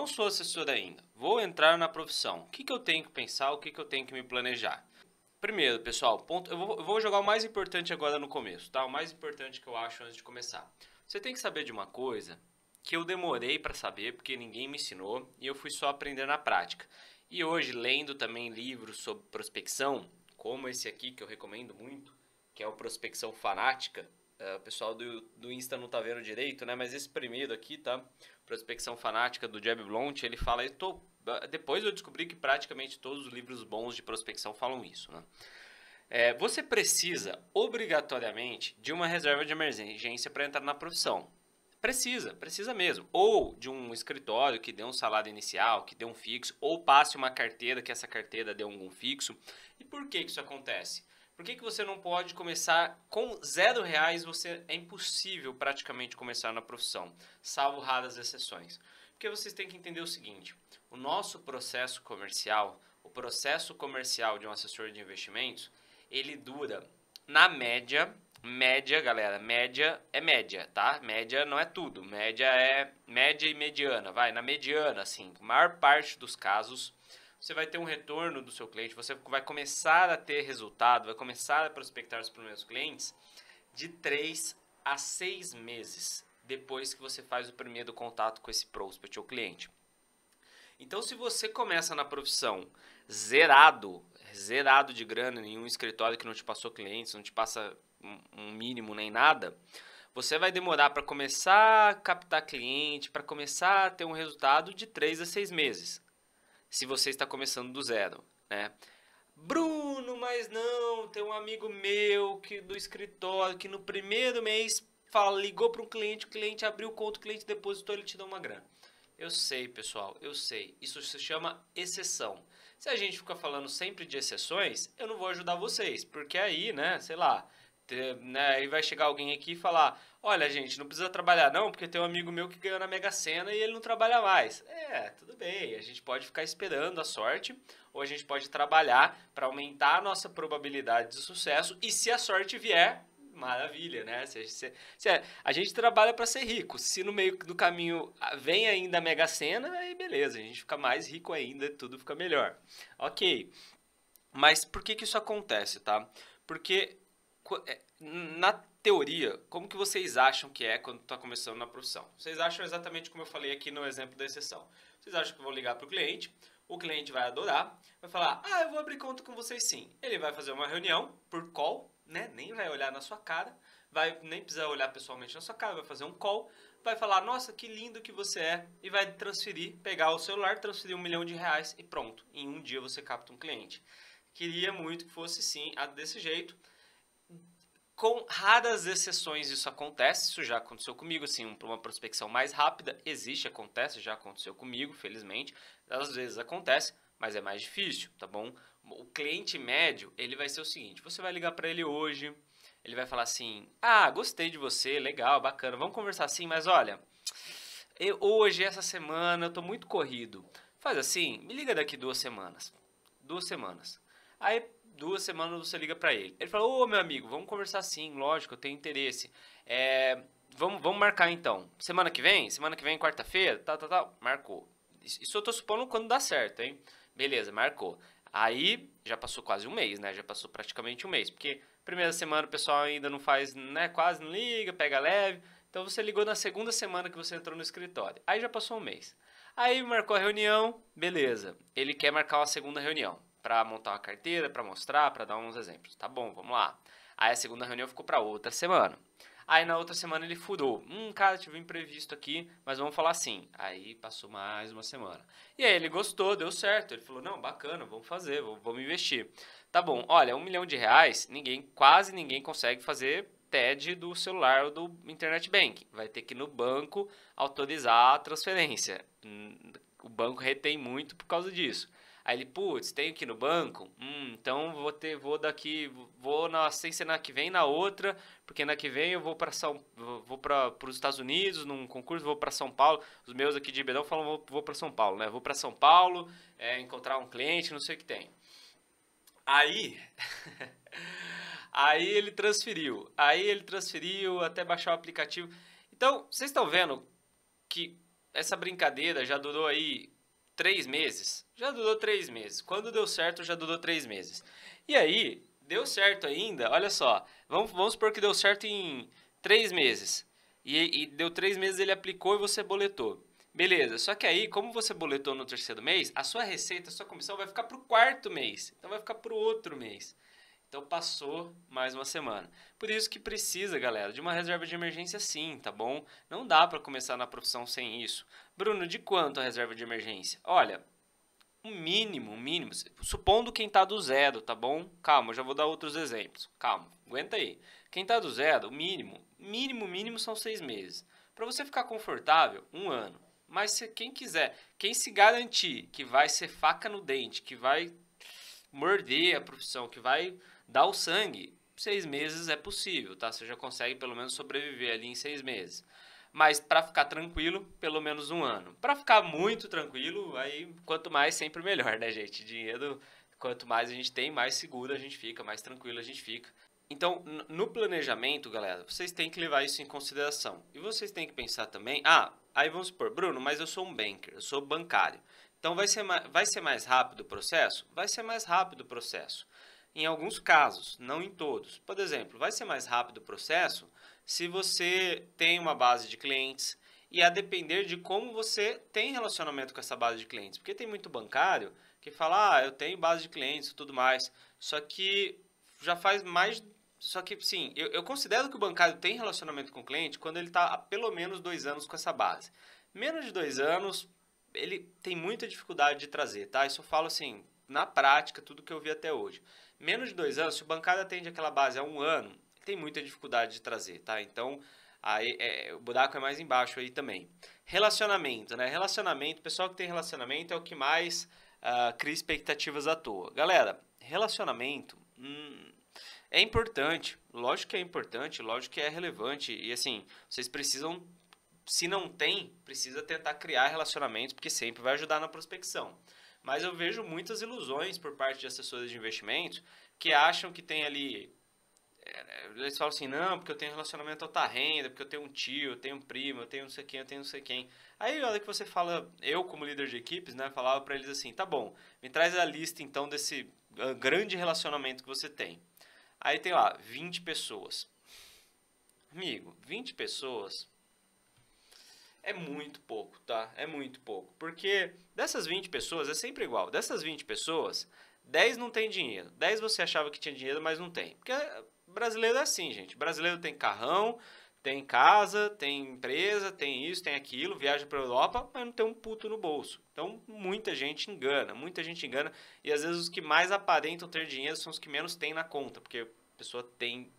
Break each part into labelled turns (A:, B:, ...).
A: não sou assessor ainda, vou entrar na profissão. O que eu tenho que pensar, o que eu tenho que me planejar? Primeiro, pessoal, eu vou jogar o mais importante agora no começo, tá? O mais importante que eu acho antes de começar. Você tem que saber de uma coisa que eu demorei para saber, porque ninguém me ensinou, e eu fui só aprender na prática. E hoje, lendo também livros sobre prospecção, como esse aqui que eu recomendo muito, que é o Prospecção Fanática. O pessoal do Insta não tá vendo direito, né? Mas esse primeiro aqui, tá? Prospecção Fanática, do Jeb Blount, ele fala... Depois eu descobri que praticamente todos os livros bons de prospecção falam isso, né? Você precisa, obrigatoriamente, de uma reserva de emergência para entrar na profissão. Precisa mesmo. Ou de um escritório que dê um salário inicial, que dê um fixo, ou passe uma carteira, que essa carteira dê algum fixo. E por que isso acontece? Por que você não pode começar com R$0? É impossível praticamente começar na profissão, salvo raras exceções. Porque vocês têm que entender o seguinte, o nosso processo comercial, o processo comercial de um assessor de investimentos, ele dura, na média, galera, média é média, tá? Média não é tudo, média é média e mediana, vai, na mediana, assim, a maior parte dos casos, você vai ter um retorno do seu cliente, você vai começar a ter resultado, vai começar a prospectar os primeiros clientes de 3 a 6 meses depois que você faz o primeiro contato com esse prospect ou cliente. Então, se você começa na profissão zerado de grana em um escritório que não te passou clientes, não te passa um mínimo nem nada, você vai demorar para começar a captar cliente, para começar a ter um resultado de 3 a 6 meses, se você está começando do zero, né? Bruno, mas não, tem um amigo meu do escritório que no primeiro mês ligou para um cliente, o cliente abriu conta, o cliente depositou, ele te dá uma grana. Eu sei, pessoal, eu sei. Isso se chama exceção. Se a gente ficar falando sempre de exceções, eu não vou ajudar vocês, porque aí, né, sei lá, aí vai chegar alguém aqui e falar, olha, gente, não precisa trabalhar não, porque tem um amigo meu que ganhou na Mega Sena e ele não trabalha mais. Tudo bem, a gente pode ficar esperando a sorte, ou a gente pode trabalhar para aumentar a nossa probabilidade de sucesso, e se a sorte vier, maravilha, né? A gente trabalha para ser rico. Se no meio do caminho vem ainda a Mega Sena, aí beleza, a gente fica mais rico ainda, tudo fica melhor. Ok, mas por que isso acontece, tá? Porque na teoria, como que vocês acham que é quando está começando na profissão? Vocês acham exatamente como eu falei aqui no exemplo da exceção. Vocês acham que vão ligar para o cliente vai adorar, vai falar, eu vou abrir conta com vocês sim. Ele vai fazer uma reunião por call, né? Nem vai olhar na sua cara, nem precisa olhar pessoalmente na sua cara, vai fazer um call, vai falar, nossa, que lindo que você é, e vai transferir, pegar o celular, transferir R$1 milhão e pronto. Em um dia você capta um cliente. Queria muito que fosse sim, desse jeito. Com raras exceções isso acontece, isso já aconteceu comigo, assim, uma prospecção mais rápida, acontece, já aconteceu comigo, felizmente, às vezes acontece, mas é mais difícil, tá bom? O cliente médio, ele vai ser o seguinte, você vai ligar para ele hoje, ele vai falar assim, gostei de você, legal, bacana, vamos conversar assim, mas olha, hoje, essa semana, eu tô muito corrido, faz assim, me liga daqui 2 semanas, aí 2 semanas você liga pra ele. Ele fala, ô meu amigo, vamos conversar sim, lógico, eu tenho interesse. Vamos marcar então. Semana que vem, quarta-feira, tal, marcou. Isso eu tô supondo quando dá certo, hein? Beleza, marcou. Aí já passou quase um mês, né? Já passou praticamente um mês. Porque primeira semana o pessoal ainda não faz, né? Quase não liga, pega leve. Então você ligou na segunda semana que você entrou no escritório. Aí já passou um mês. Aí marcou a reunião, beleza. Ele quer marcar uma segunda reunião para montar uma carteira, para mostrar, para dar uns exemplos. Tá bom, vamos lá. Aí a segunda reunião ficou para outra semana. Aí na outra semana ele furou. Cara, tive um imprevisto aqui, mas vamos falar assim. Aí passou mais uma semana. E aí ele gostou, deu certo. Ele falou, não, bacana, vamos fazer, vamos investir. Tá bom, olha, R$1 milhão, quase ninguém consegue fazer TED do celular ou do Internet Banking. Vai ter que ir no banco autorizar a transferência. O banco retém muito por causa disso. Aí ele, putz, tenho que ir no banco? Então vou na sem ser na que vem, na outra, porque na que vem eu vou para os Estados Unidos num concurso, vou para São Paulo. Os meus aqui de Ribeirão falam vou para São Paulo, né? Vou para São Paulo, encontrar um cliente, não sei o que tem. Aí Aí ele transferiu até baixar o aplicativo. Então, vocês estão vendo que essa brincadeira já durou aí 3 meses? Já durou 3 meses. Quando deu certo, já durou 3 meses. E aí, deu certo ainda, olha só. Vamos supor que deu certo em 3 meses. E deu 3 meses, ele aplicou e você boletou. Beleza, só que aí, como você boletou no terceiro mês, a sua receita, a sua comissão vai ficar para o quarto mês. Então vai ficar para o outro mês. Então passou mais uma semana. Por isso que precisa, galera, de uma reserva de emergência sim, tá bom? Não dá para começar na profissão sem isso. Bruno, de quanto a reserva de emergência? Olha, um mínimo. Supondo quem tá do zero, tá bom? Calma, eu já vou dar outros exemplos. Calma, aguenta aí. Quem tá do zero, o mínimo são 6 meses. Para você ficar confortável, 1 ano. Mas se quem quiser, quem se garantir que vai ser faca no dente, que vai morder a profissão, que vai dar o sangue, 6 meses é possível, tá? Você já consegue pelo menos sobreviver ali em 6 meses. Mas para ficar tranquilo, pelo menos 1 ano. Para ficar muito tranquilo, aí quanto mais sempre melhor, né, gente? Dinheiro, quanto mais a gente tem, mais seguro a gente fica, mais tranquilo a gente fica. Então, no planejamento, galera, vocês têm que levar isso em consideração. E vocês têm que pensar também, aí vamos supor, Bruno, mas eu sou um banker, eu sou bancário. Então vai ser mais rápido o processo? Vai ser mais rápido o processo. Em alguns casos, não em todos. Por exemplo, vai ser mais rápido o processo se você tem uma base de clientes e a depender de como você tem relacionamento com essa base de clientes. Porque tem muito bancário que fala, eu tenho base de clientes e tudo mais. Só que já faz mais... Só que, sim, eu considero que o bancário tem relacionamento com o cliente quando ele está há pelo menos 2 anos com essa base. Menos de 2 anos, ele tem muita dificuldade de trazer, tá? Isso eu falo assim, na prática, tudo que eu vi até hoje. Menos de 2 anos, se o bancário atende aquela base há 1 ano, tem muita dificuldade de trazer, tá? Então, aí o buraco é mais embaixo aí também. Relacionamento, né? Relacionamento, o pessoal que tem relacionamento é o que mais cria expectativas à toa. Galera, relacionamento é importante, lógico que é importante, lógico que é relevante. E assim, vocês precisam, se não tem, precisa tentar criar relacionamentos, porque sempre vai ajudar na prospecção. Mas eu vejo muitas ilusões por parte de assessores de investimentos que acham que tem ali... Eles falam assim, não, porque eu tenho relacionamento alta renda, porque eu tenho um tio, eu tenho um primo, eu tenho não sei quem, eu tenho não sei quem. Aí, na hora que você fala, eu como líder de equipes, né, falava pra eles assim, tá bom, me traz a lista então desse grande relacionamento que você tem. Aí tem lá, 20 pessoas. Amigo, 20 pessoas é muito pouco, tá? É muito pouco. Porque dessas 20 pessoas, é sempre igual. Dessas 20 pessoas, 10 não tem dinheiro. 10 você achava que tinha dinheiro, mas não tem. Porque brasileiro é assim, gente. Brasileiro tem carrão, tem casa, tem empresa, tem isso, tem aquilo, viaja para Europa, mas não tem um puto no bolso. Então, muita gente engana, muita gente engana. E às vezes os que mais aparentam ter dinheiro são os que menos têm na conta, porque a pessoa tem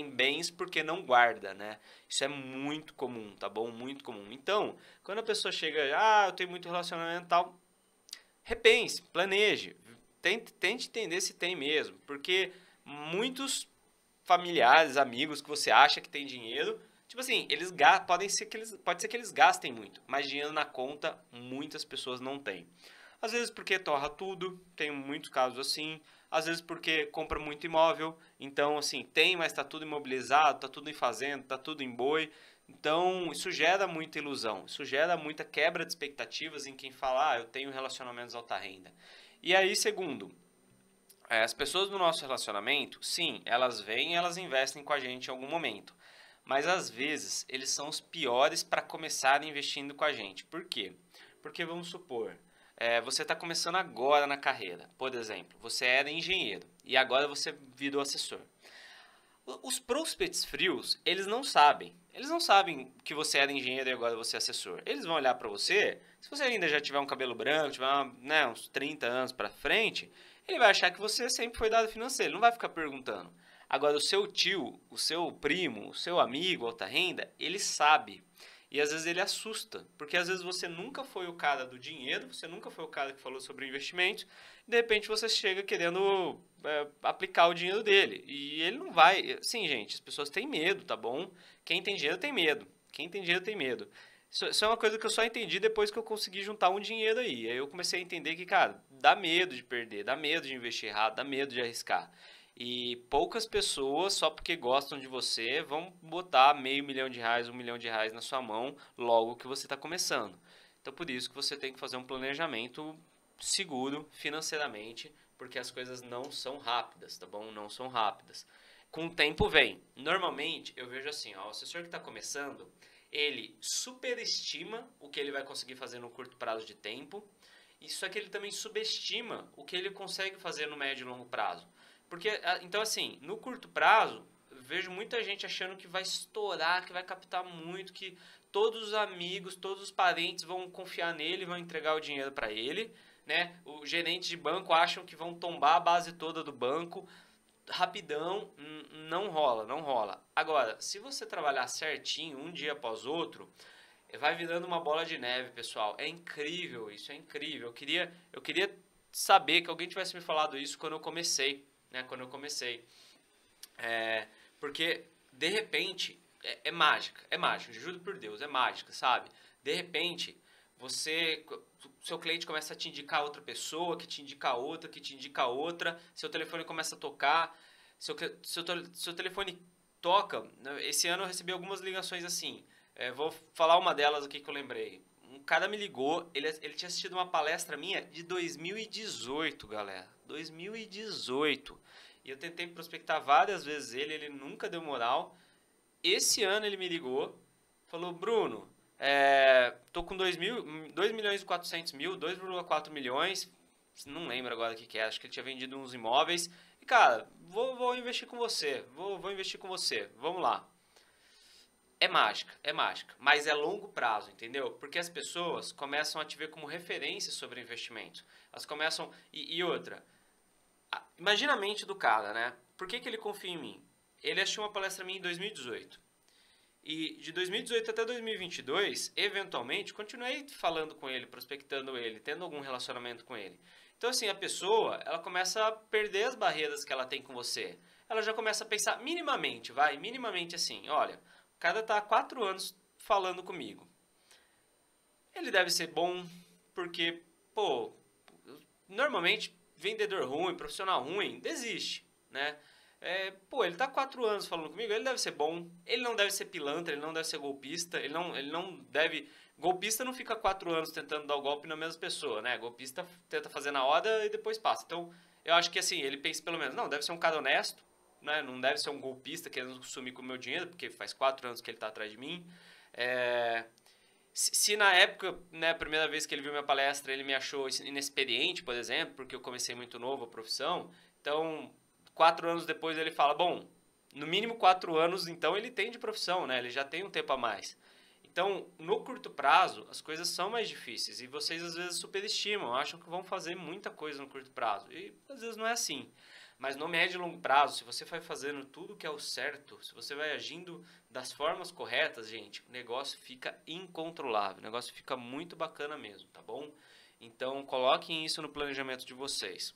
A: bens porque não guarda, né? Isso é muito comum, tá bom? Muito comum. Então, quando a pessoa chega, eu tenho muito relacionamento e tal, repense, planeje, tente entender se tem mesmo, porque muitos familiares, amigos que você acha que tem dinheiro, tipo assim, pode ser que eles gastem muito, mas dinheiro na conta muitas pessoas não têm. Às vezes porque torra tudo, tem muitos casos assim. Às vezes porque compra muito imóvel, então assim, tem, mas está tudo imobilizado, está tudo em fazenda, está tudo em boi. Então isso gera muita ilusão, isso gera muita quebra de expectativas em quem fala, eu tenho relacionamentos alta renda. E aí, segundo, as pessoas do nosso relacionamento, sim, elas vêm e elas investem com a gente em algum momento. Mas às vezes eles são os piores para começar investindo com a gente. Por quê? Porque vamos supor, você está começando agora na carreira. Por exemplo, você era engenheiro e agora você virou assessor. Os prospects frios, eles não sabem. Eles não sabem que você era engenheiro e agora você é assessor. Eles vão olhar para você, se você ainda já tiver um cabelo branco, tiver uns 30 anos para frente, ele vai achar que você sempre foi dado financeiro. Ele não vai ficar perguntando. Agora, o seu tio, o seu primo, o seu amigo, alta renda, ele sabe. E às vezes ele assusta, porque às vezes você nunca foi o cara do dinheiro, você nunca foi o cara que falou sobre investimentos, e de repente você chega querendo aplicar o dinheiro dele. E ele não vai. Sim, gente, as pessoas têm medo, tá bom? Quem tem dinheiro tem medo. Quem tem dinheiro tem medo. Isso é uma coisa que eu só entendi depois que eu consegui juntar um dinheiro aí. Aí eu comecei a entender que, cara, dá medo de perder, dá medo de investir errado, dá medo de arriscar. E poucas pessoas, só porque gostam de você, vão botar R$ 500 mil, R$ 1 milhão na sua mão logo que você está começando. Então, por isso que você tem que fazer um planejamento seguro financeiramente, porque as coisas não são rápidas, tá bom? Não são rápidas. Com o tempo vem. Normalmente, eu vejo assim, ó, o assessor que está começando, ele superestima o que ele vai conseguir fazer no curto prazo de tempo, só que ele também subestima o que ele consegue fazer no médio e longo prazo. Porque, então assim, no curto prazo, eu vejo muita gente achando que vai estourar, que vai captar muito, que todos os amigos, todos os parentes vão confiar nele, vão entregar o dinheiro para ele, né? Os gerentes de banco acham que vão tombar a base toda do banco rapidão, não rola, não rola. Agora, se você trabalhar certinho, um dia após outro, vai virando uma bola de neve, pessoal. É incrível isso, é incrível. Eu queria saber que alguém tivesse me falado isso quando eu comecei, né? Quando eu comecei. Porque, de repente, é mágica, juro por Deus, é mágica, sabe? De repente, seu cliente começa a te indicar outra pessoa, que te indica outra, que te indica outra, seu telefone começa a tocar, seu telefone toca. Esse ano eu recebi algumas ligações assim, vou falar uma delas aqui que eu lembrei. Um cara me ligou, ele tinha assistido uma palestra minha de 2018, galera, 2018, e eu tentei prospectar várias vezes ele nunca deu moral. Esse ano ele me ligou, falou, Bruno, tô com 2 milhões e 400 mil, 2,4 milhões, não lembro agora o que é, acho que ele tinha vendido uns imóveis. E cara, vou investir com você, vou investir com você, vamos lá. É mágica, mas é longo prazo, entendeu? Porque as pessoas começam a te ver como referência sobre investimento. Elas começam, e outra, imagina a mente do cara, né? Por que ele confia em mim? Ele achou uma palestra minha em 2018. E de 2018 até 2022, eventualmente, continuei falando com ele, prospectando ele, tendo algum relacionamento com ele. Então, assim, a pessoa, ela começa a perder as barreiras que ela tem com você. Ela já começa a pensar minimamente assim, olha, o cara tá há 4 anos falando comigo. Ele deve ser bom, porque, pô, normalmente, vendedor ruim, profissional ruim, desiste, né? Ele tá 4 anos falando comigo, ele deve ser bom, ele não deve ser pilantra, ele não deve ser golpista, ele não deve... Golpista não fica 4 anos tentando dar o golpe na mesma pessoa, né? Golpista tenta fazer na hora e depois passa. Então, eu acho que assim, ele pensa pelo menos, não, deve ser um cara honesto, né? Não deve ser um golpista querendo sumir com o meu dinheiro, porque faz 4 anos que ele tá atrás de mim. Se na época, né, a primeira vez que ele viu minha palestra, ele me achou inexperiente, por exemplo, porque eu comecei muito novo a profissão, então... 4 anos depois ele fala, bom, no mínimo 4 anos, então ele tem de profissão, né? Ele já tem um tempo a mais. Então, no curto prazo, as coisas são mais difíceis e vocês às vezes superestimam, acham que vão fazer muita coisa no curto prazo e às vezes não é assim. Mas no médio e longo prazo, se você vai fazendo tudo que é o certo, se você vai agindo das formas corretas, gente, o negócio fica incontrolável, o negócio fica muito bacana mesmo, tá bom? Então, coloquem isso no planejamento de vocês.